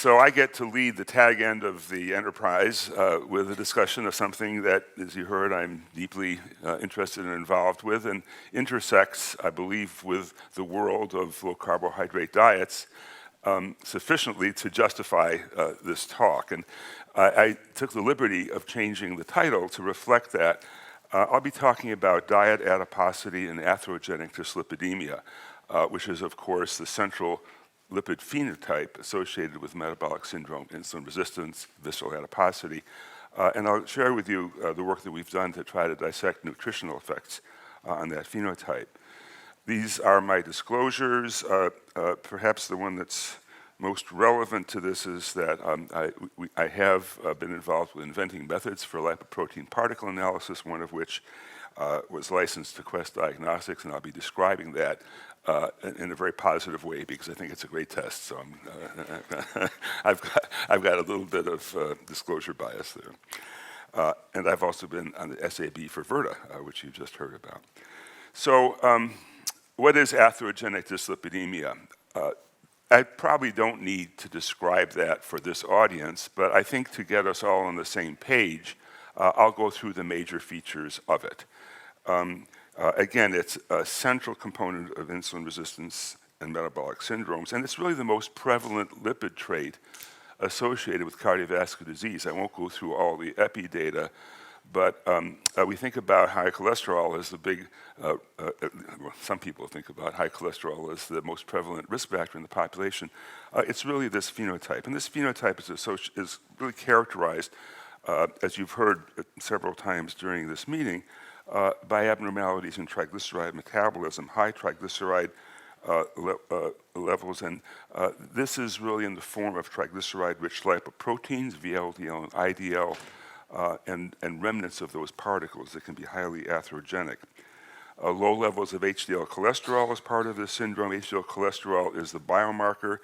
So I get to lead the tag end of the enterprise with a discussion of something that, as you heard, I'm deeply interested and involved with, and intersects, I believe, with the world of low carbohydrate diets sufficiently to justify this talk. And I took the liberty of changing the title to reflect that. I'll be talking about diet adiposity and atherogenic dyslipidemia, which is, of course, the central lipid phenotype associated with metabolic syndrome, insulin resistance, visceral adiposity. And I'll share with you the work that we've done to try to dissect nutritional effects on that phenotype. These are my disclosures. Perhaps the one that's most relevant to this is that I have been involved with inventing methods for lipoprotein particle analysis, one of which was licensed to Quest Diagnostics, and I'll be describing that in a very positive way because I think it's a great test. So I've got a little bit of disclosure bias there. And I've also been on the SAB for Virta, which you just heard about. So what is atherogenic dyslipidemia? I probably don't need to describe that for this audience, but I think to get us all on the same page, I'll go through the major features of it. Again, it's a central component of insulin resistance and metabolic syndromes, and it's really the most prevalent lipid trait associated with cardiovascular disease. I won't go through all the epi data, but we think about high cholesterol as the big, well, some people think about high cholesterol as the most prevalent risk factor in the population. It's really this phenotype, and this phenotype is really characterized, as you've heard several times during this meeting, by abnormalities in triglyceride metabolism, high triglyceride levels, and this is really in the form of triglyceride-rich lipoproteins, VLDL and IDL, and remnants of those particles that can be highly atherogenic. Low levels of HDL cholesterol is part of this syndrome. HDL cholesterol is the biomarker,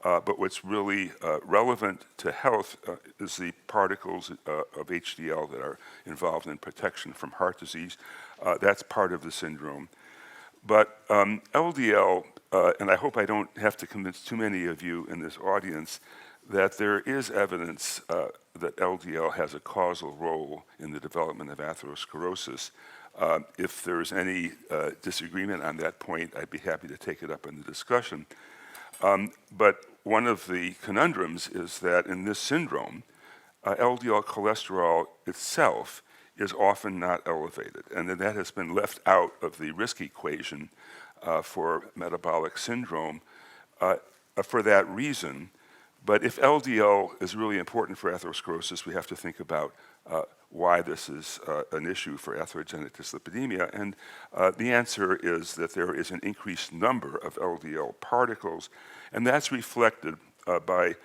but what's really relevant to health is the particles of HDL that are involved in protection from heart disease. That's part of the syndrome. But LDL, and I hope I don't have to convince too many of you in this audience that there is evidence that LDL has a causal role in the development of atherosclerosis. If there's any disagreement on that point, I'd be happy to take it up in the discussion. But one of the conundrums is that in this syndrome, LDL cholesterol itself is often not elevated, and that has been left out of the risk equation for metabolic syndrome for that reason. But if LDL is really important for atherosclerosis, we have to think about why this is an issue for atherogenic dyslipidemia. And the answer is that there is an increased number of LDL particles, and that's reflected by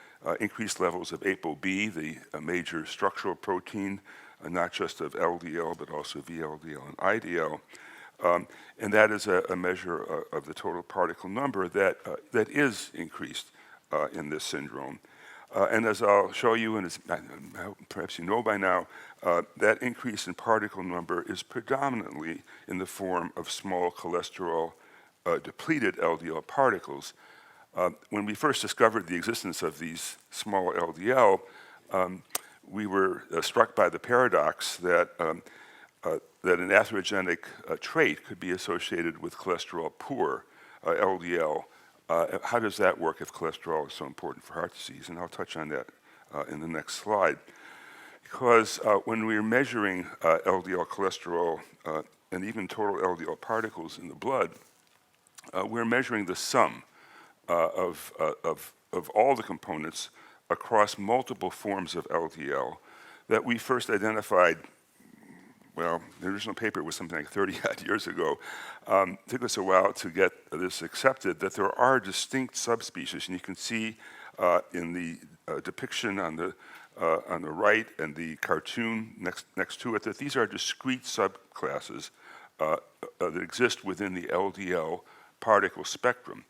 increased levels of ApoB, the major structural protein, not just of LDL, but also VLDL and IDL. And that is a measure of the total particle number that is increased in this syndrome. And as I'll show you, and as perhaps you know by now, that increase in particle number is predominantly in the form of small cholesterol depleted LDL particles. When we first discovered the existence of these small LDL, we were struck by the paradox that that an atherogenic trait could be associated with cholesterol poor LDL. How does that work if cholesterol is so important for heart disease? And I'll touch on that in the next slide. Because when we're measuring LDL cholesterol and even total LDL particles in the blood, we're measuring the sum of all the components across multiple forms of LDL that we first identified. Well, the original paper was something like 30 odd years ago. It took us a while to get this accepted, that there are distinct subspecies, and you can see in the depiction on the right and the cartoon next to it that these are discrete subclasses that exist within the LDL particle spectrum,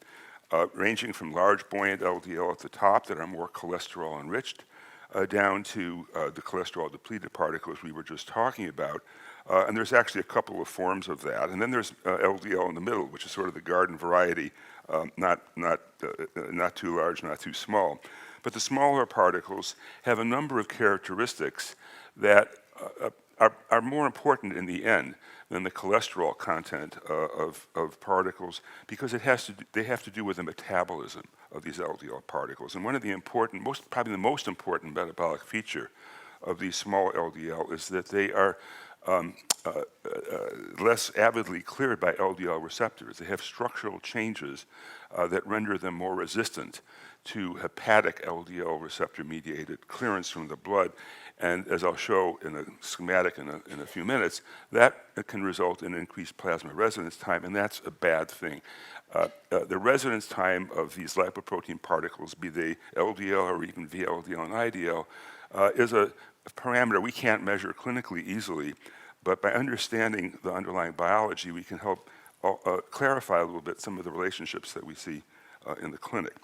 ranging from large buoyant LDL at the top that are more cholesterol enriched, down to the cholesterol-depleted particles we were just talking about. And there's actually a couple of forms of that. And then there's LDL in the middle, which is sort of the garden variety, not too large, not too small. But the smaller particles have a number of characteristics that are more important in the end than the cholesterol content of particles, because they have to do with the metabolism of these LDL particles. And one of the important, probably the most important metabolic feature of these small LDL is that they are less avidly cleared by LDL receptors. They have structural changes that render them more resistant to hepatic LDL receptor-mediated clearance from the blood. And as I'll show in a schematic in a few minutes, that can result in increased plasma residence time, and that's a bad thing. The residence time of these lipoprotein particles, be they LDL or even VLDL and IDL, is a parameter we can't measure clinically easily, but by understanding the underlying biology, we can help clarify a little bit some of the relationships that we see in the clinic.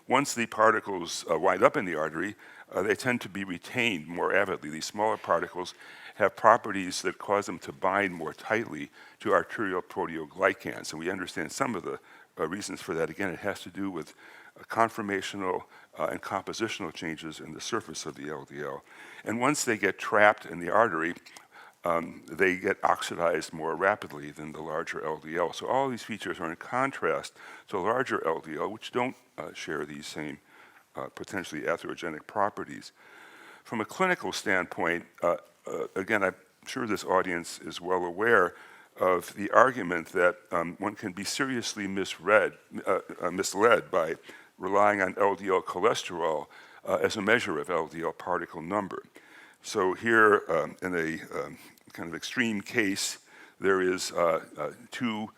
Once the particles wind up in the artery, they tend to be retained more avidly. These smaller particles have properties that cause them to bind more tightly to arterial proteoglycans. And we understand some of the reasons for that. Again, it has to do with conformational and compositional changes in the surface of the LDL. And once they get trapped in the artery, they get oxidized more rapidly than the larger LDL. So all these features are in contrast to larger LDL, which don't share these same potentially atherogenic properties. From a clinical standpoint, again, I'm sure this audience is well aware of the argument that one can be seriously misled by relying on LDL cholesterol as a measure of LDL particle number. So here, in a kind of extreme case, there is two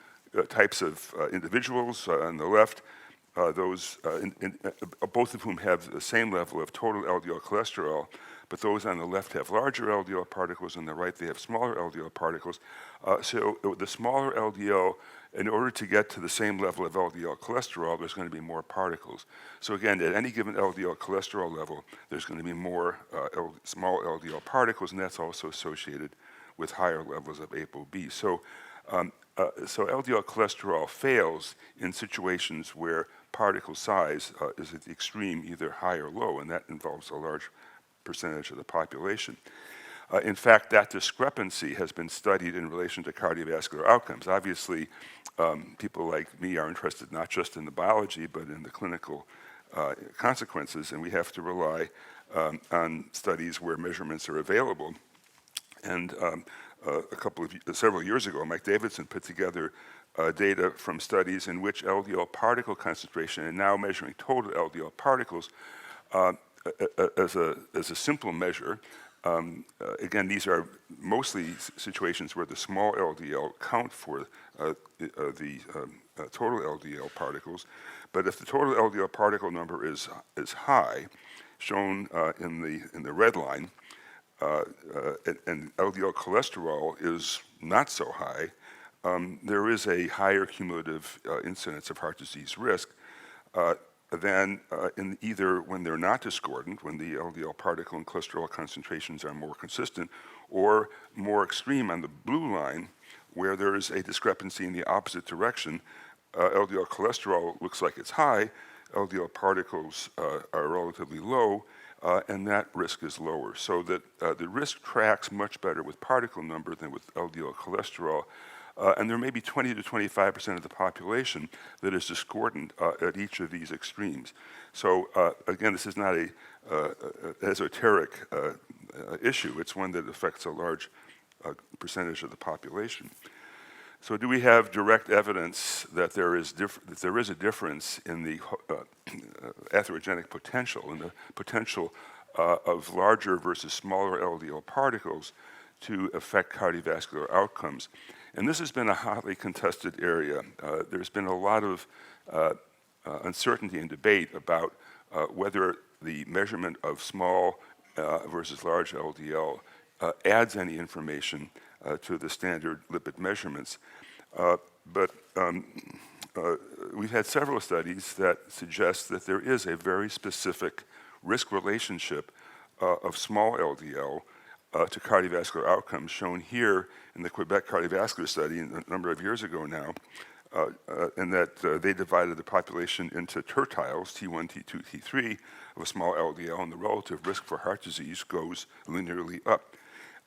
types of individuals on the left, both of whom have the same level of total LDL cholesterol, but those on the left have larger LDL particles, on the right they have smaller LDL particles. So the smaller LDL, in order to get to the same level of LDL cholesterol, there's going to be more particles. So again, at any given LDL cholesterol level, there's going to be more small LDL particles, and that's also associated with higher levels of ApoB. So LDL cholesterol fails in situations where particle size is at the extreme, either high or low, and that involves a large percentage of the population. In fact, that discrepancy has been studied in relation to cardiovascular outcomes. Obviously, people like me are interested not just in the biology, but in the clinical consequences, and we have to rely on studies where measurements are available. And several years ago, Mike Davidson put together data from studies in which LDL particle concentration, and now measuring total LDL particles as a simple measure. Again, these are mostly situations where the small LDL count for the total LDL particles. But if the total LDL particle number is high, shown in the red line, and LDL cholesterol is not so high, there is a higher cumulative incidence of heart disease risk than in either when they're not discordant, when the LDL particle and cholesterol concentrations are more consistent, or more extreme on the blue line, where there is a discrepancy in the opposite direction. LDL cholesterol looks like it's high, LDL particles are relatively low, and that risk is lower. So that the risk tracks much better with particle number than with LDL cholesterol. And there may be 20 to 25% of the population that is discordant at each of these extremes. So again, this is not an esoteric issue. It's one that affects a large percentage of the population. So do we have direct evidence that there is a difference in the atherogenic potential, in the potential of larger versus smaller LDL particles to affect cardiovascular outcomes? And this has been a hotly contested area. There's been a lot of uncertainty and debate about whether the measurement of small versus large LDL adds any information to the standard lipid measurements. But we've had several studies that suggest that there is a very specific risk relationship of small LDL to cardiovascular outcomes, shown here in the Quebec cardiovascular study a number of years ago now. in that they divided the population into tertiles, T1, T2, T3, of a small LDL, and the relative risk for heart disease goes linearly up.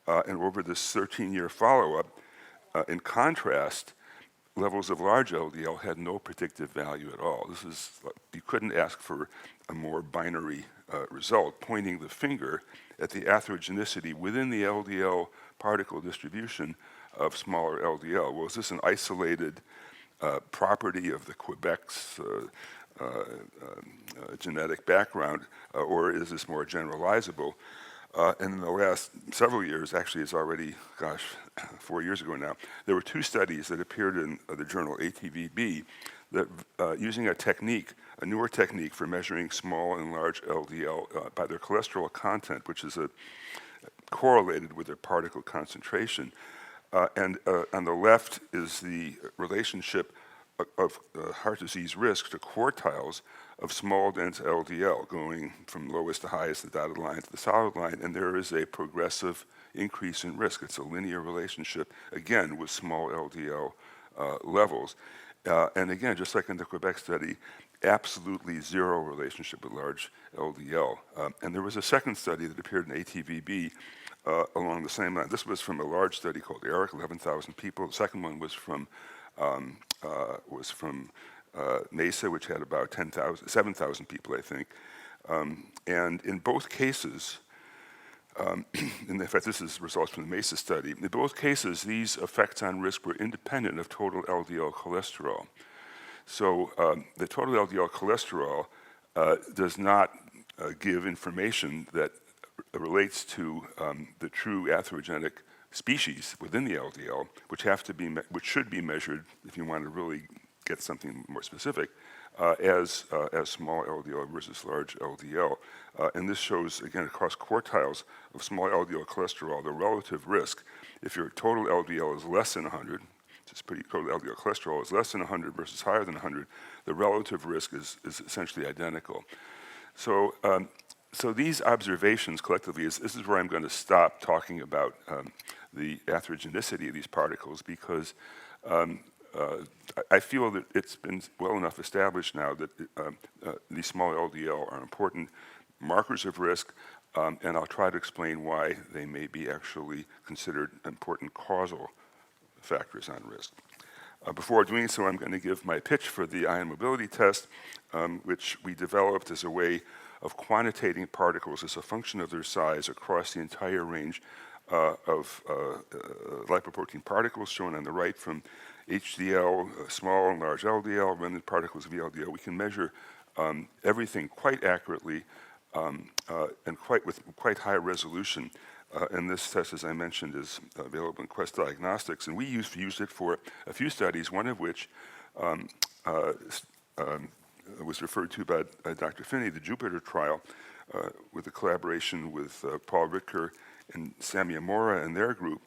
And over this 13-year follow-up, in contrast, levels of large LDL had no predictive value at all. You couldn't ask for a more binary result, pointing the finger at the atherogenicity within the LDL particle distribution of smaller LDL. Well, is this an isolated property of the Quebec's genetic background, or is this more generalizable? And in the last several years, actually it's already, 4 years ago now, there were 2 studies that appeared in the journal ATVB that using a newer technique for measuring small and large LDL by their cholesterol content, which is correlated with their particle concentration. And on the left is the relationship of heart disease risk to quartiles of small dense LDL, going from lowest to highest, the dotted line to the solid line, and there is a progressive increase in risk. It's a linear relationship, again, with small LDL levels. And again, just like in the Quebec study, absolutely zero relationship with large LDL. And there was a second study that appeared in ATVB along the same line. This was from a large study called ERIC, 11,000 people. The second one was from MESA, which had about 7,000 people, I think. And in both cases, and in fact, this is results from the MESA study. In both cases, these effects on risk were independent of total LDL cholesterol. So the total LDL cholesterol does not give information that relates to the true atherogenic species within the LDL, which should be measured if you want to really get something more specific, as small LDL versus large LDL. And this shows, again, across quartiles of small LDL cholesterol, the relative risk. If your total LDL is less than 100, total LDL cholesterol is less than 100 versus higher than 100, the relative risk is essentially identical. So, so these observations collectively, this is where I'm going to stop talking about the atherogenicity of these particles, because I feel that it's been well enough established now that these small LDL are important markers of risk, and I'll try to explain why they may be actually considered important causal factors on risk. Before doing so, I'm going to give my pitch for the ion mobility test, which we developed as a way of quantitating particles as a function of their size across the entire range of lipoprotein particles, shown on the right from HDL, small and large LDL, remnant particles of VLDL. We can measure everything quite accurately and with quite high resolution. And this test, as I mentioned, is available in Quest Diagnostics. And we used it for a few studies, one of which was referred to by Dr. Finney, the Jupiter trial, with a collaboration with Paul Ritker and Sami Amora and their group,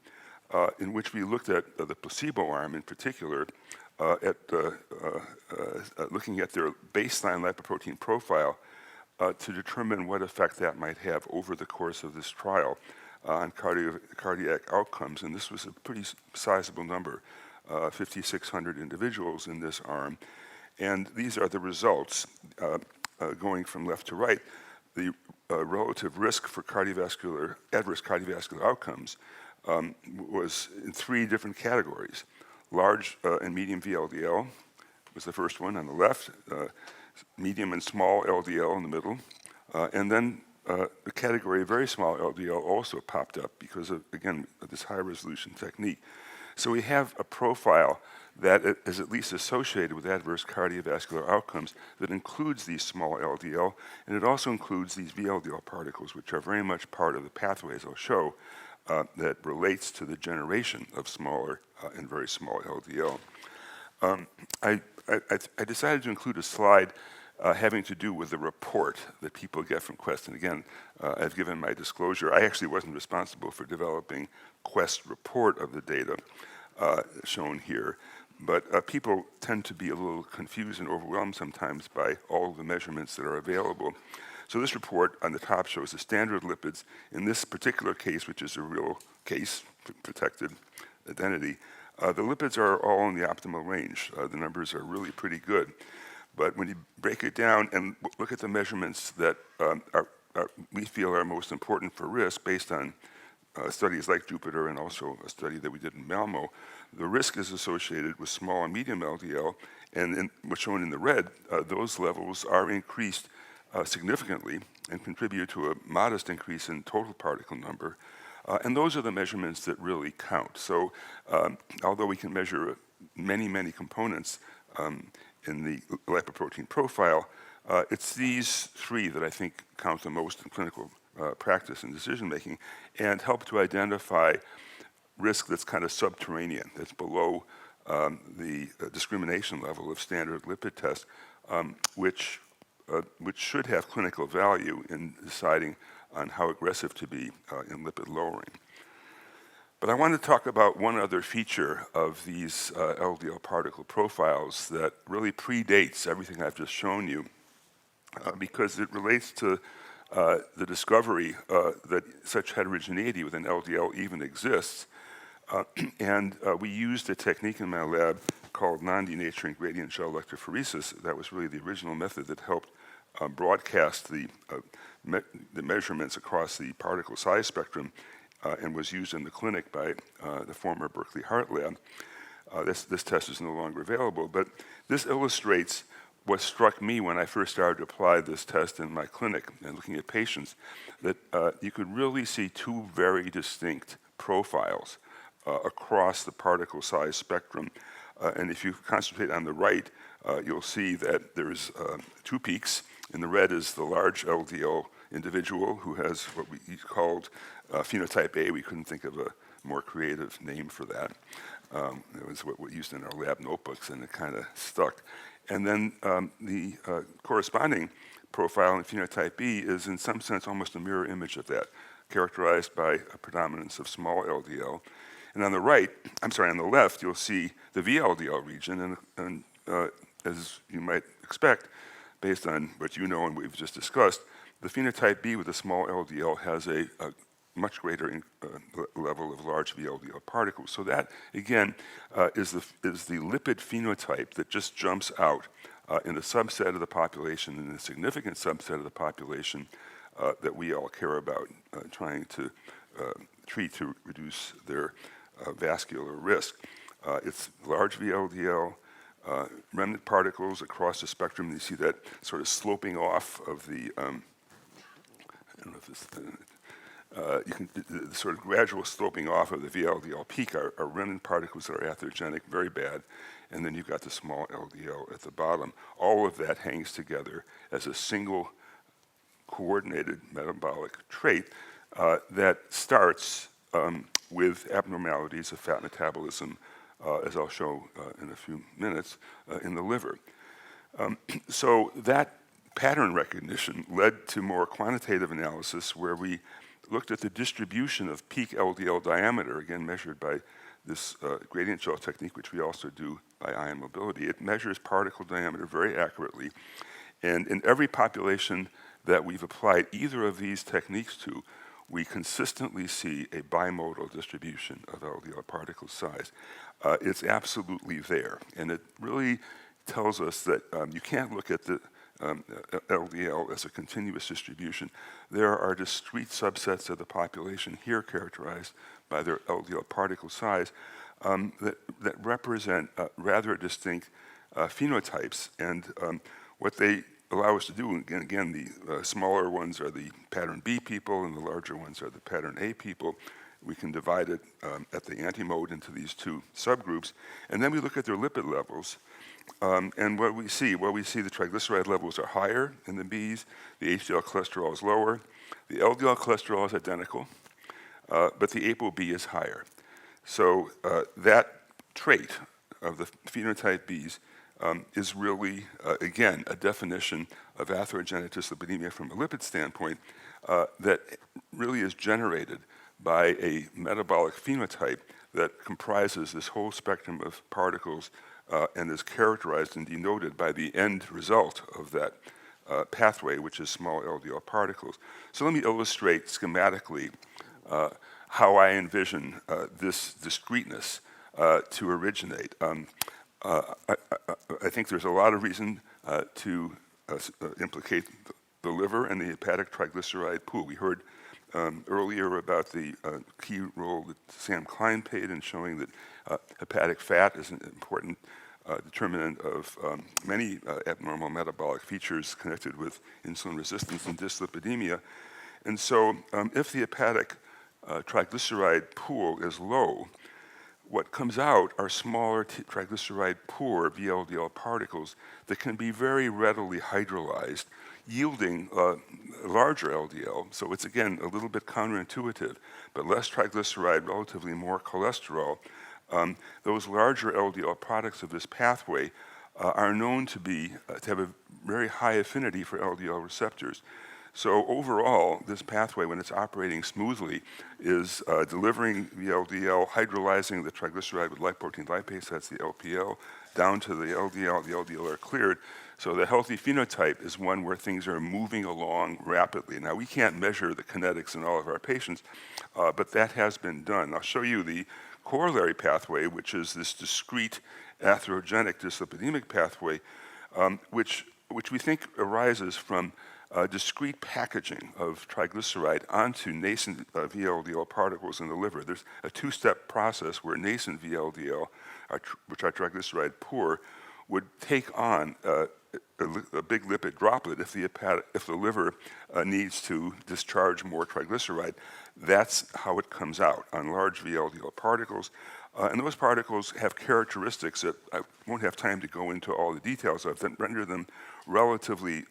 in which we looked at the placebo arm in particular, at looking at their baseline lipoprotein profile to determine what effect that might have over the course of this trial on cardiac outcomes. And this was a pretty sizable number, 5,600 individuals in this arm. And these are the results going from left to right. The relative risk for adverse cardiovascular outcomes was in 3 different categories. Large and medium VLDL was the first one on the left, medium and small LDL in the middle, and then the category of very small LDL also popped up because of, again, this high resolution technique. So we have a profile that is at least associated with adverse cardiovascular outcomes that includes these small LDL, and it also includes these VLDL particles, which are very much part of the pathways I'll show that relates to the generation of smaller and very small LDL. I decided to include a slide having to do with the report that people get from Quest. And again, I've given my disclosure. I actually wasn't responsible for developing Quest's report of the data shown here. But people tend to be a little confused and overwhelmed sometimes by all of the measurements that are available. So this report on the top shows the standard lipids. In this particular case, which is a real case, protected identity, The lipids are all in the optimal range. The numbers are really pretty good. But when you break it down and look at the measurements that we feel are most important for risk based on studies like Jupiter and also a study that we did in Malmo, the risk is associated with small and medium LDL, and what's shown in the red, those levels are increased significantly and contribute to a modest increase in total particle number. And those are the measurements that really count. So although we can measure many, many components in the lipoprotein profile, it's these three that I think count the most in clinical practice and decision-making and help to identify risk that's kind of subterranean, that's below the discrimination level of standard lipid tests, which should have clinical value in deciding on how aggressive to be in lipid lowering. But I want to talk about one other feature of these LDL particle profiles that really predates everything I've just shown you because it relates to the discovery that such heterogeneity within LDL even exists. And we used a technique in my lab called non-denaturing gradient gel electrophoresis. That was really the original method that helped broadcast the measurements across the particle size spectrum and was used in the clinic by the former Berkeley Heart Lab. This test is no longer available, but this illustrates what struck me when I first started to apply this test in my clinic and looking at patients, that you could really see two very distinct profiles across the particle size spectrum. And if you concentrate on the right, you'll see that there's two peaks. In the red is the large LDL individual who has what we called phenotype A. We couldn't think of a more creative name for that. It was what we used in our lab notebooks, and it kind of stuck. And then the corresponding profile in phenotype B is in some sense almost a mirror image of that, characterized by a predominance of small LDL. And on the left, you'll see the VLDL region, and as you might expect, based on what you know and we've just discussed, the phenotype B with a small LDL has a much greater level of large VLDL particles. So that, again, is the lipid phenotype that just jumps out in a subset of the population, in a significant subset of the population that we all care about, trying to treat to reduce their vascular risk. It's large VLDL, remnant particles across the spectrum. You see that sort of sloping off of the, I don't know if this, the sort of gradual sloping off of the VLDL peak are remnant particles that are atherogenic, very bad, and then you've got the small LDL at the bottom. All of that hangs together as a single coordinated metabolic trait that starts with abnormalities of fat metabolism, as I'll show in a few minutes, in the liver. So that pattern recognition led to more quantitative analysis where we looked at the distribution of peak LDL diameter, again measured by this gradient gel technique, which we also do by ion mobility. It measures particle diameter very accurately. And in every population that we've applied either of these techniques to, we consistently see a bimodal distribution of LDL particle size. It's absolutely there. And it really tells us that you can't look at the LDL as a continuous distribution. There are discrete subsets of the population here characterized by their LDL particle size that represent rather distinct phenotypes. And what they allow us to do, again, the smaller ones are the pattern B people and the larger ones are the pattern A people. We can divide it at the antimode into these two subgroups. And then we look at their lipid levels. And what we see? Well, we see the triglyceride levels are higher in the Bs, the HDL cholesterol is lower, the LDL cholesterol is identical, but the ApoB is higher. So that trait of the phenotype Bs is really, again, a definition of atherogenic dyslipidemia from a lipid standpoint that really is generated by a metabolic phenotype that comprises this whole spectrum of particles and is characterized and denoted by the end result of that pathway, which is small LDL particles. So let me illustrate schematically how I envision this discreteness to originate. I think there's a lot of reason to implicate the liver and the hepatic triglyceride pool. We heard earlier about the key role that Sam Klein played in showing that hepatic fat is an important determinant of many abnormal metabolic features connected with insulin resistance and dyslipidemia. And so if the hepatic triglyceride pool is low, what comes out are smaller triglyceride poor VLDL particles that can be very readily hydrolyzed, yielding larger LDL. So it's, again, a little bit counterintuitive, but less triglyceride, relatively more cholesterol. Those larger LDL products of this pathway are known to have a very high affinity for LDL receptors. So overall, this pathway, when it's operating smoothly, is delivering the LDL, hydrolyzing the triglyceride with lipoprotein lipase, that's the LPL, down to the LDL. The LDL are cleared. So the healthy phenotype is one where things are moving along rapidly. Now, we can't measure the kinetics in all of our patients, but that has been done. I'll show you the corollary pathway, which is this discrete atherogenic dyslipidemic pathway, which we think arises from discrete packaging of triglyceride onto nascent VLDL particles in the liver. There's a two-step process where nascent VLDL, which are triglyceride poor, would take on a big lipid droplet if the liver needs to discharge more triglyceride. That's how it comes out, on large VLDL particles. And those particles have characteristics that I won't have time to go into all the details of that render them relatively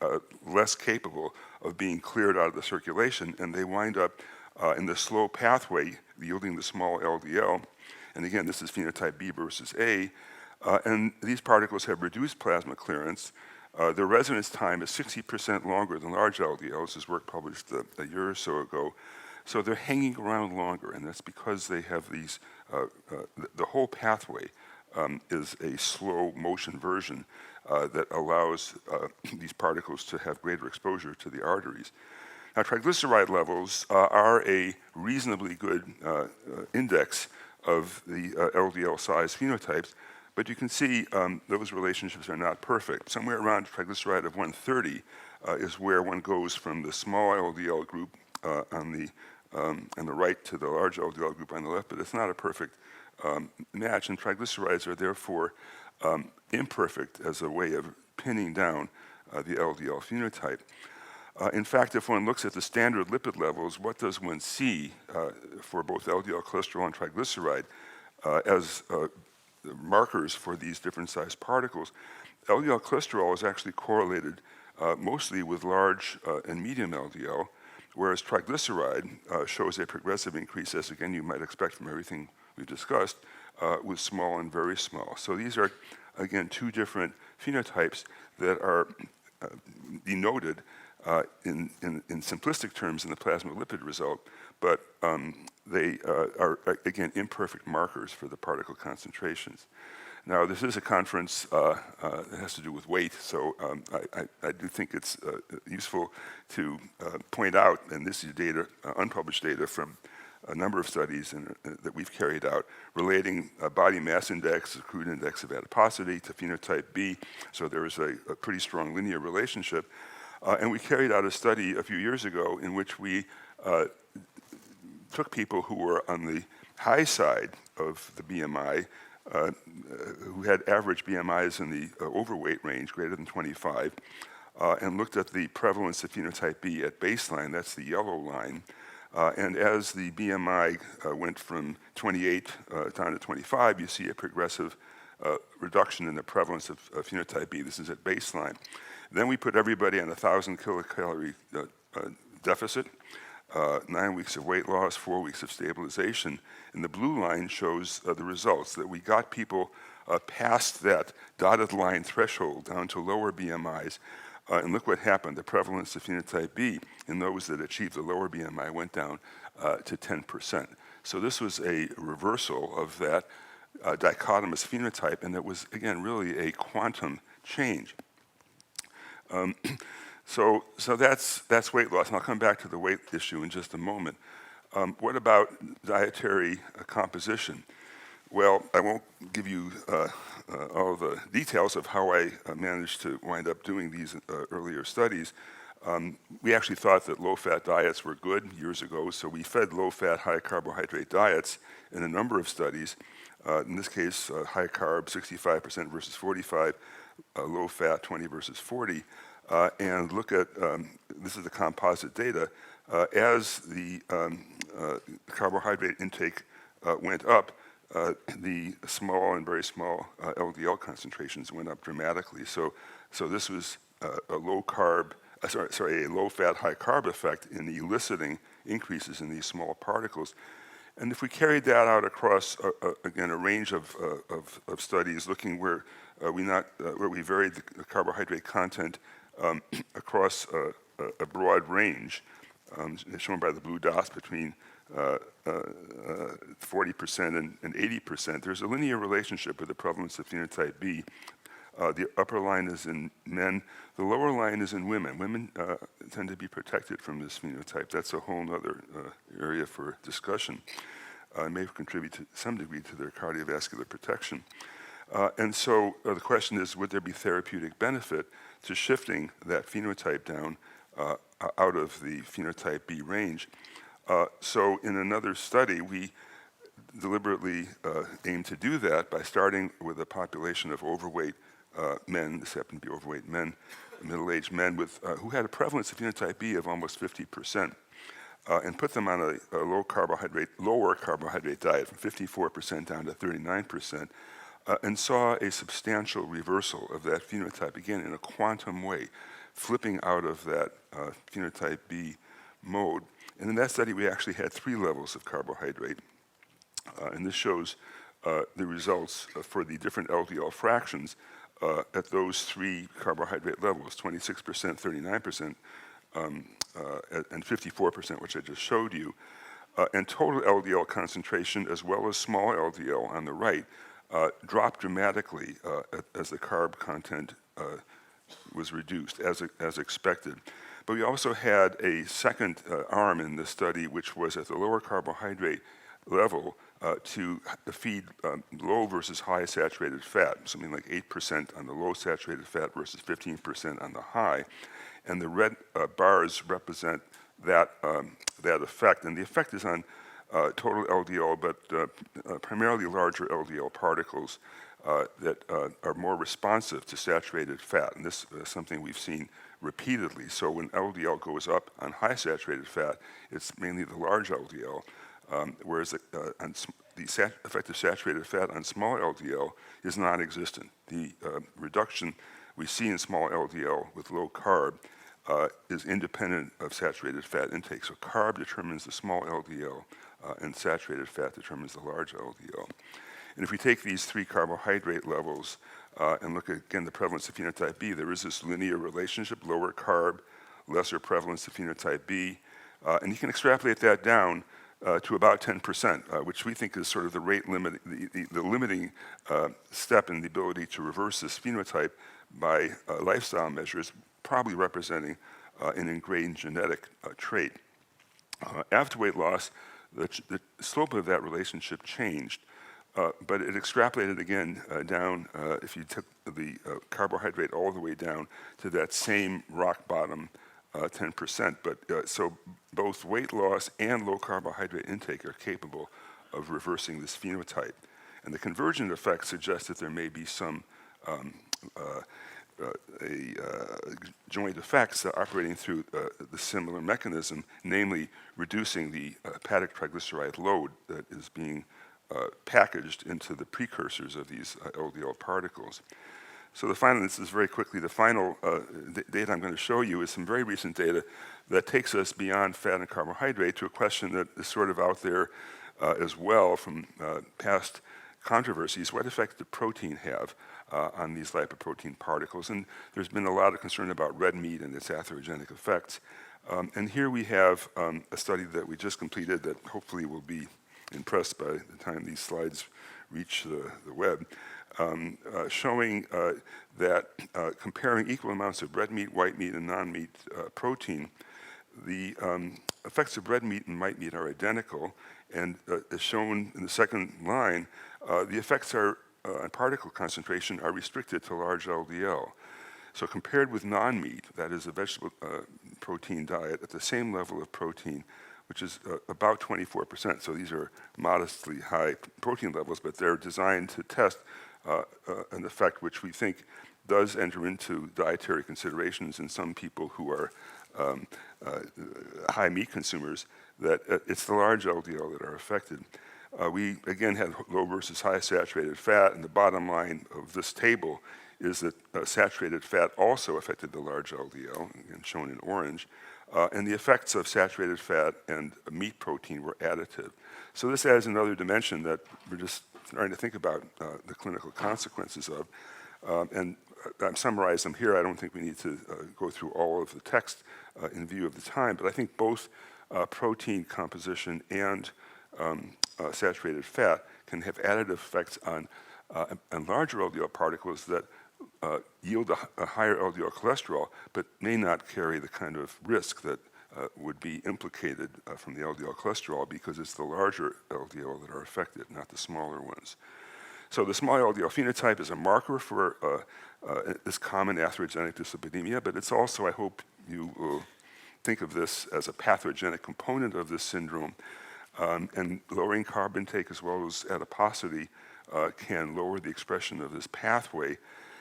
less capable of being cleared out of the circulation, and they wind up in the slow pathway yielding the small LDL. And again, this is phenotype B versus A. And these particles have reduced plasma clearance. Their residence time is 60% longer than large LDL. This is work published a year or so ago. So they're hanging around longer, and that's because they have these, the whole pathway is a slow motion version that allows these particles to have greater exposure to the arteries. Now, triglyceride levels are a reasonably good index of the LDL size phenotypes, but you can see those relationships are not perfect. Somewhere around triglyceride of 130 is where one goes from the small LDL group on the right to the large LDL group on the left, but it's not a perfect match, and triglycerides are therefore imperfect as a way of pinning down the LDL phenotype. In fact, if one looks at the standard lipid levels, what does one see for both LDL cholesterol and triglyceride as markers for these different sized particles? LDL cholesterol is actually correlated mostly with large and medium LDL, whereas triglyceride shows a progressive increase, as again you might expect from everything we've discussed, with small and very small. So these are, again, two different phenotypes that are denoted in simplistic terms in the plasma lipid result, but they are, again, imperfect markers for the particle concentrations. Now, this is a conference that has to do with weight, so I do think it's useful to point out, and this is data, unpublished data from a number of studies that we've carried out relating body mass index, the crude index of adiposity, to phenotype B, so there is a pretty strong linear relationship. And we carried out a study a few years ago in which we took people who were on the high side of the BMI, who had average BMIs in the overweight range, greater than 25, and looked at the prevalence of phenotype B at baseline, that's the yellow line. And as the BMI went from 28 down to 25, you see a progressive reduction in the prevalence of phenotype B. This is at baseline. Then we put everybody on a 1,000 kilocalorie deficit, 9 weeks of weight loss, 4 weeks of stabilization. And the blue line shows the results, that we got people past that dotted line threshold down to lower BMIs. And look what happened. The prevalence of phenotype B in those that achieved the lower BMI went down to 10%. So this was a reversal of that dichotomous phenotype, and it was, again, really a quantum change. So that's weight loss, and I'll come back to the weight issue in just a moment. What about dietary composition? Well, I won't give you all the details of how I managed to wind up doing these earlier studies. We actually thought that low-fat diets were good years ago, so we fed low-fat, high-carbohydrate diets in a number of studies. In this case, high-carb, 65% versus 45, low-fat, 20 versus 40, and look at, this is the composite data, as the carbohydrate intake went up, the small and very small LDL concentrations went up dramatically. So this was a low-carb, a low-fat, high-carb effect in eliciting increases in these small particles. And if we carried that out across, again, a range of studies looking where we varied the carbohydrate content across a broad range, shown by the blue dots between 40% and 80%, there's a linear relationship with the prevalence of phenotype B. The upper line is in men. The lower line is in women. Women tend to be protected from this phenotype. That's a whole other area for discussion. May contribute to some degree to their cardiovascular protection. And so the question is, would there be therapeutic benefit to shifting that phenotype down out of the phenotype B range? So in another study, we deliberately aimed to do that by starting with a population of overweight men, this happened to be overweight men, middle-aged men with, who had a prevalence of phenotype B of almost 50%, and put them on a lower carbohydrate diet from 54% down to 39%, and saw a substantial reversal of that phenotype, again, in a quantum way, flipping out of that phenotype B mode. And in that study, we actually had 3 levels of carbohydrate. And this shows the results for the different LDL fractions at those 3 carbohydrate levels, 26%, 39%, and 54%, which I just showed you. And total LDL concentration, as well as small LDL on the right, dropped dramatically as the carb content was reduced, as expected. But we also had a second arm in this study, which was at the lower carbohydrate level to feed low versus high saturated fat, something like 8% on the low saturated fat versus 15% on the high. And the red bars represent that effect. And the effect is on total LDL, but primarily larger LDL particles that are more responsive to saturated fat. And this is something we've seen repeatedly. So when LDL goes up on high saturated fat, it's mainly the large LDL, whereas the effect of saturated fat on small LDL is non-existent. The reduction we see in small LDL with low carb is independent of saturated fat intake. So carb determines the small LDL, and saturated fat determines the large LDL. And if we take these 3 carbohydrate levels and look at, again, the prevalence of phenotype B, there is this linear relationship, lower carb, lesser prevalence of phenotype B. And you can extrapolate that down to about 10%, which we think is sort of the rate limit, the limiting step in the ability to reverse this phenotype by lifestyle measures, probably representing an ingrained genetic trait. After weight loss, the slope of that relationship changed, but it extrapolated again down if you took the carbohydrate all the way down to that same rock bottom 10%. But so both weight loss and low carbohydrate intake are capable of reversing this phenotype. And the convergent effect suggests that there may be some joint effects operating through the similar mechanism, namely reducing the hepatic triglyceride load that is being packaged into the precursors of these LDL particles. So this is very quickly, the final data I'm going to show you is some very recent data that takes us beyond fat and carbohydrate to a question that is sort of out there as well from past controversies. What effect does protein have on these lipoprotein particles? And there's been a lot of concern about red meat and its atherogenic effects. And here we have a study that we just completed that hopefully will be impressed by the time these slides reach the web, showing that comparing equal amounts of red meat, white meat, and non-meat protein, the effects of red meat and white meat are identical, and as shown in the second line, the effects are on particle concentration are restricted to large LDL. So compared with non-meat, that is a vegetable protein diet at the same level of protein, which is about 24%. So these are modestly high protein levels, but they're designed to test an effect which we think does enter into dietary considerations in some people who are high meat consumers, that it's the large LDL that are affected. We, again, had low versus high saturated fat, and the bottom line of this table is that saturated fat also affected the large LDL, again shown in orange, and the effects of saturated fat and meat protein were additive. So this adds another dimension that we're just trying to think about the clinical consequences of. And I've summarized them here. I don't think we need to go through all of the text in view of the time, but I think both protein composition and saturated fat can have additive effects on larger LDL particles that yield a higher LDL cholesterol, but may not carry the kind of risk that would be implicated from the LDL cholesterol, because it's the larger LDL that are affected, not the smaller ones. So the small LDL phenotype is a marker for this common atherogenic dyslipidemia, but it's also, I hope you will think of this as a pathogenic component of this syndrome. And lowering carb intake as well as adiposity can lower the expression of this pathway.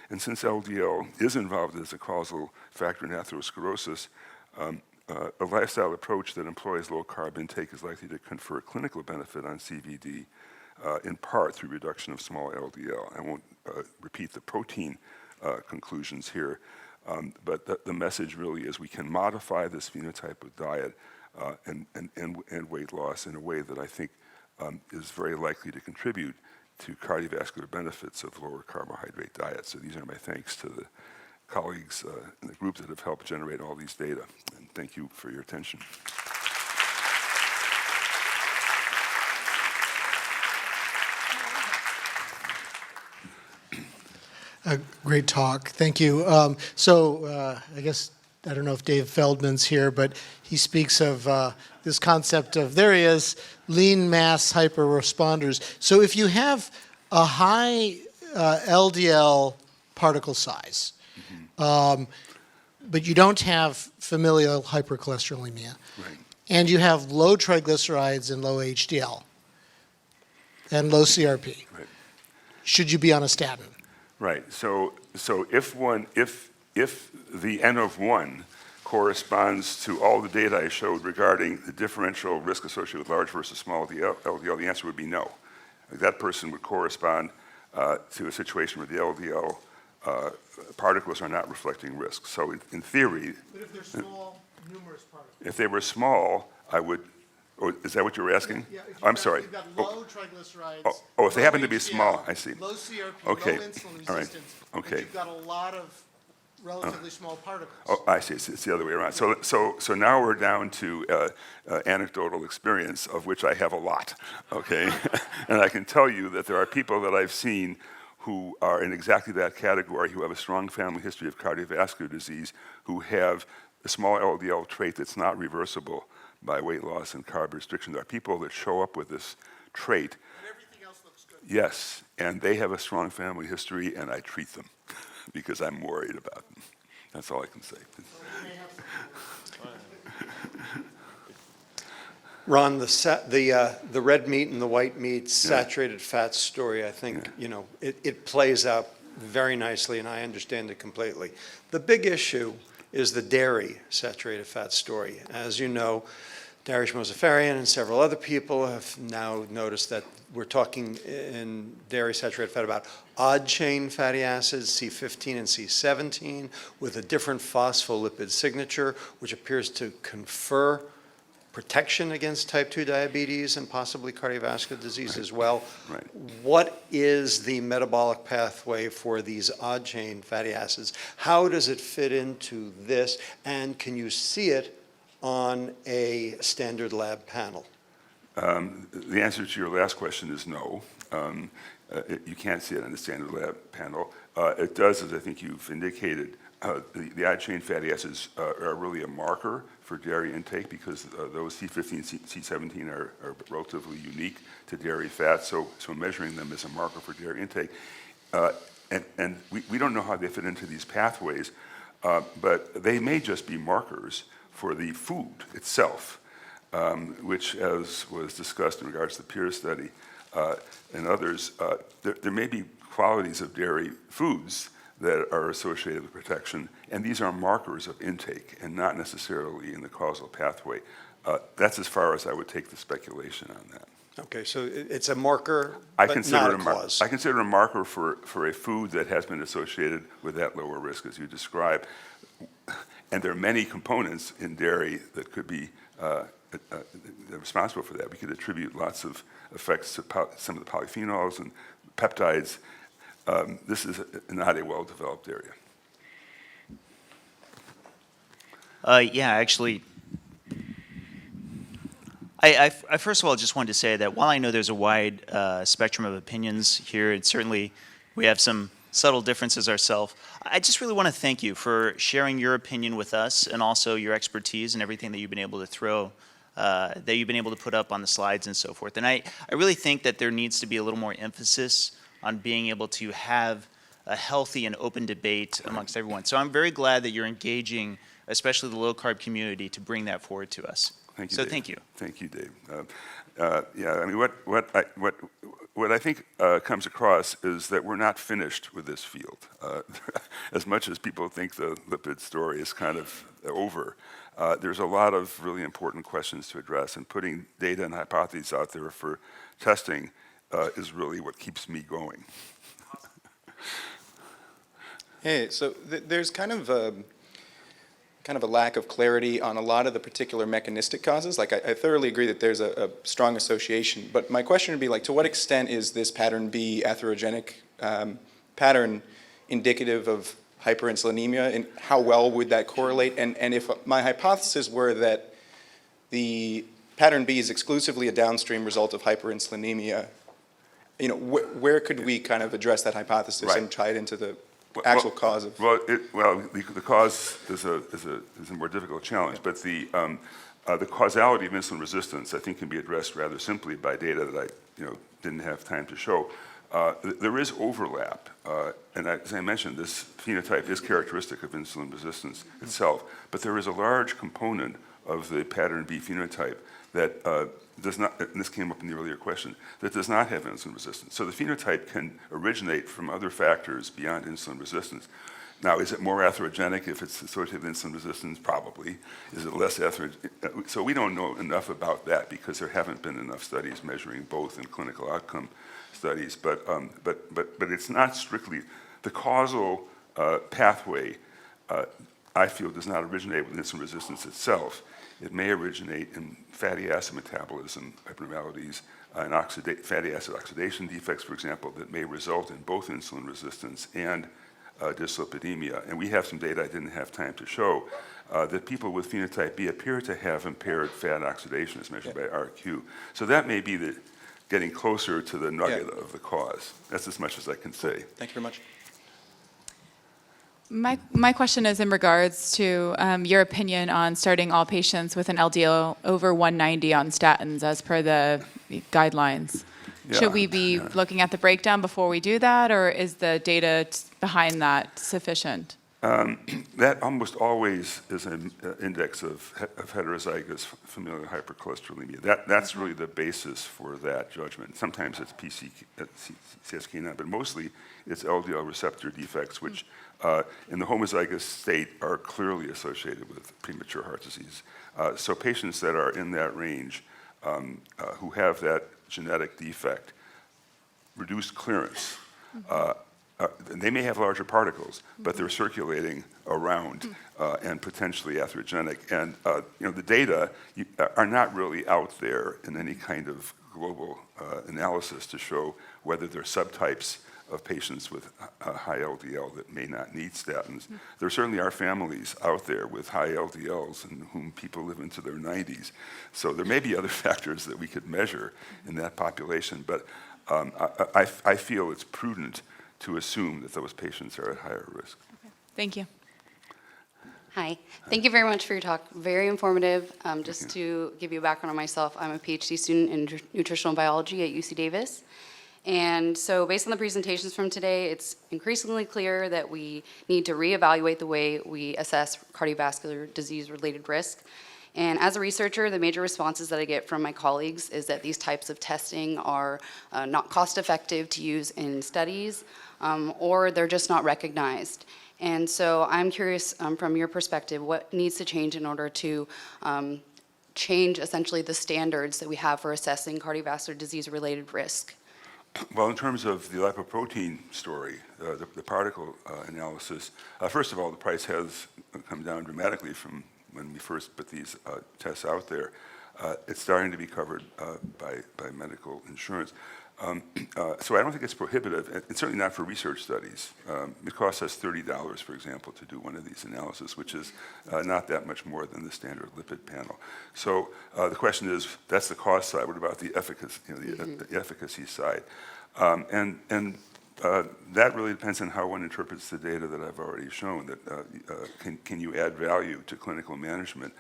And since LDL is involved as a causal factor in atherosclerosis, a lifestyle approach that employs low carb intake is likely to confer clinical benefit on CVD, in part through reduction of small LDL. I won't repeat the protein conclusions here, but the message really is we can modify this phenotype of diet and weight loss in a way that I think is very likely to contribute to cardiovascular benefits of lower carbohydrate diets. So these are my thanks to the colleagues in the group that have helped generate all these data. And thank you for your attention. Great talk. Thank you. I guess, I don't know if Dave Feldman's here, but he speaks of this concept of, there he is, lean mass hyperresponders. So if you have a high LDL particle size, but you don't have familial hypercholesterolemia, Right. and you have low triglycerides and low HDL, and low CRP, Right. should you be on a statin? Right. So if the N of 1 corresponds to all the data I showed regarding the differential risk associated with large versus small LDL, the answer would be no. That person would correspond to a situation where the LDL particles are not reflecting risk. So in theory, But if they're small, numerous particles. if they were small, I would. Oh, is that what you were asking? Yeah, I'm sorry. You've got low triglycerides. If they low happen to be HDL, small, I see. Low CRP, Okay. low insulin All right. resistance. Okay. But you've got a lot of relatively small particles. Oh, I see. It's the other way around. So now we're down to anecdotal experience, of which I have a lot. Okay, and I can tell you that there are people that I've seen who are in exactly that category, who have a strong family history of cardiovascular disease, who have a small LDL trait that's not reversible by weight loss and carb restriction. There are people that show up with this trait. And everything else looks good. Yes, and they have a strong family history, and I treat them because I'm worried about them. That's all I can say. Ron, the red meat and the white meat saturated fat story, I think, it plays out very nicely, and I understand it completely. The big issue is the dairy saturated fat story. As you know, Darish Mosafarian and several other people have now noticed that we're talking in dairy saturated fat about odd chain fatty acids, C15 and C17, with a different phospholipid signature, which appears to confer protection against type 2 diabetes and possibly cardiovascular disease as well. Right. What is the metabolic pathway for these odd chain fatty acids? How does it fit into this? And can you see it on a standard lab panel? The answer to your last question is no. You can't see it on the standard lab panel. It does, as I think you've indicated, the add-chain fatty acids are really a marker for dairy intake because those C15, C17 are relatively unique to dairy fat, so measuring them is a marker for dairy intake. And we don't know how they fit into these pathways, but they may just be markers for the food itself, which, as was discussed in regards to the Pierce study and others, there may be qualities of dairy foods that are associated with protection, and these are markers of intake and not necessarily in the causal pathway. That's as far as I would take the speculation on that. Okay, so it's a marker, I but consider not it a cause. I consider it a marker for a food that has been associated with that lower risk, as you described. And there are many components in dairy that could be responsible for that. We could attribute lots of effects to some of the polyphenols and peptides. This is not a well-developed area. Yeah, actually, I first of all just wanted to say that while I know there's a wide spectrum of opinions here, and certainly we have some subtle differences ourselves, I just really want to thank you for sharing your opinion with us and also your expertise and everything that you've been able to throw, that you've been able to put up on the slides and so forth. And I really think that there needs to be a little more emphasis on being able to have a healthy and open debate amongst everyone. So I'm very glad that you're engaging, especially the low-carb community, to bring that forward to us. Thank you, So Dave. thank you. Thank you, Dave. Yeah, I mean, what I think comes across is that we're not finished with this field. As much as people think the lipid story is kind of over, there's a lot of really important questions to address, and putting data and hypotheses out there for testing is really what keeps me going. Hey, so there's kind of a lack of clarity on a lot of the particular mechanistic causes. Like, I thoroughly agree that there's a strong association, but my question would be, like, to what extent is this pattern B atherogenic pattern indicative of hyperinsulinemia, and how well would that correlate? And if my hypothesis were that the pattern B is exclusively a downstream result of hyperinsulinemia, you know, where could we kind of address that hypothesis Right. and tie it into the actual cause of? The cause is a more difficult challenge, but the causality of insulin resistance, I think, can be addressed rather simply by data that I didn't have time to show. There is overlap, and as I mentioned, this phenotype is characteristic of insulin resistance itself, but there is a large component of the pattern B phenotype that does not, and this came up in the earlier question, that does not have insulin resistance. So the phenotype can originate from other factors beyond insulin resistance. Now, is it more atherogenic if it's associated with insulin resistance? Probably. Is it less atherogenic? So we don't know enough about that because there haven't been enough studies measuring both in clinical outcome studies. But it's not strictly the causal pathway. I feel does not originate with insulin resistance itself. It may originate in fatty acid metabolism abnormalities and fatty acid oxidation defects, for example, that may result in both insulin resistance and dyslipidemia. And we have some data I didn't have time to show that people with phenotype B appear to have impaired fat oxidation as measured by RQ. So that may be getting closer to the nugget of the cause. That's as much as I can say. Thank you very much. My question is in regards to your opinion on starting all patients with an LDL over 190 on statins as per the guidelines. Should we be looking at the breakdown before we do that, or is the data behind that sufficient? That almost always is an index of heterozygous familial hypercholesterolemia. That's really the basis for that judgment. Sometimes it's PCSK9, but mostly it's LDL receptor defects, which in the homozygous state are clearly associated with premature heart disease. So patients that are in that range who have that genetic defect, reduced clearance, they may have larger particles, but they're circulating around and potentially atherogenic. And the data are not really out there in any kind of global analysis to show whether there are subtypes of patients with high LDL that may not need statins. There certainly are families out there with high LDLs in whom people live into their 90s. So there may be other factors that we could measure in that population, but I feel it's prudent to assume that those patients are at higher risk. Okay. Thank you. Hi. Thank you very much for your talk. Very informative. Just to give you a background on myself, I'm a PhD student in nutritional biology at UC Davis. And so based on the presentations from today, it's increasingly clear that we need to reevaluate the way we assess cardiovascular disease-related risk. And as a researcher, the major responses that I get from my colleagues is that these types of testing are not cost-effective to use in studies, or they're just not recognized. And so I'm curious, from your perspective, what needs to change in order to change essentially the standards that we have for assessing cardiovascular disease-related risk? Well, in terms of the lipoprotein story, the particle analysis, first of all, the price has come down dramatically from when we first put these tests out there. It's starting to be covered by medical insurance. So I don't think it's prohibitive, and certainly not for research studies. It costs us $30, for example, to do one of these analyses, which is not that much more than the standard lipid panel. So the question is, that's the cost side. What about the efficacy, the efficacy side? That really depends on how one interprets the data that I've already shown, that can you add value to clinical management?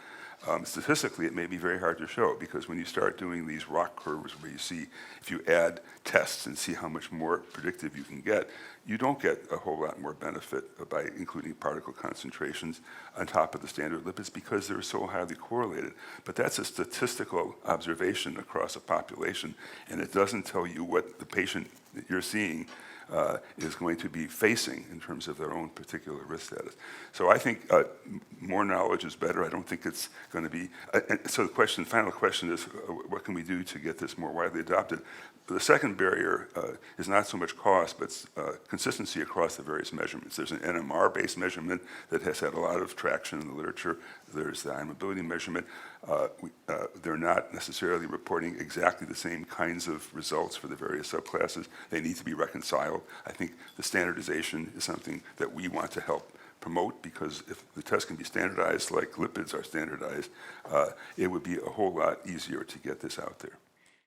Statistically, it may be very hard to show, because when you start doing these ROC curves where you see if you add tests and see how much more predictive you can get, you don't get a whole lot more benefit by including particle concentrations on top of the standard lipids, because they're so highly correlated. But that's a statistical observation across a population, and it doesn't tell you what the patient that you're seeing is going to be facing in terms of their own particular risk status. So I think more knowledge is better. I don't think it's going to be, so the final question is, what can we do to get this more widely adopted? The second barrier is not so much cost, but consistency across the various measurements. There's an NMR-based measurement that has had a lot of traction in the literature. There's the eye mobility measurement. They're not necessarily reporting exactly the same kinds of results for the various subclasses. They need to be reconciled. I think the standardization is something that we want to help promote, because if the test can be standardized like lipids are standardized, it would be a whole lot easier to get this out there.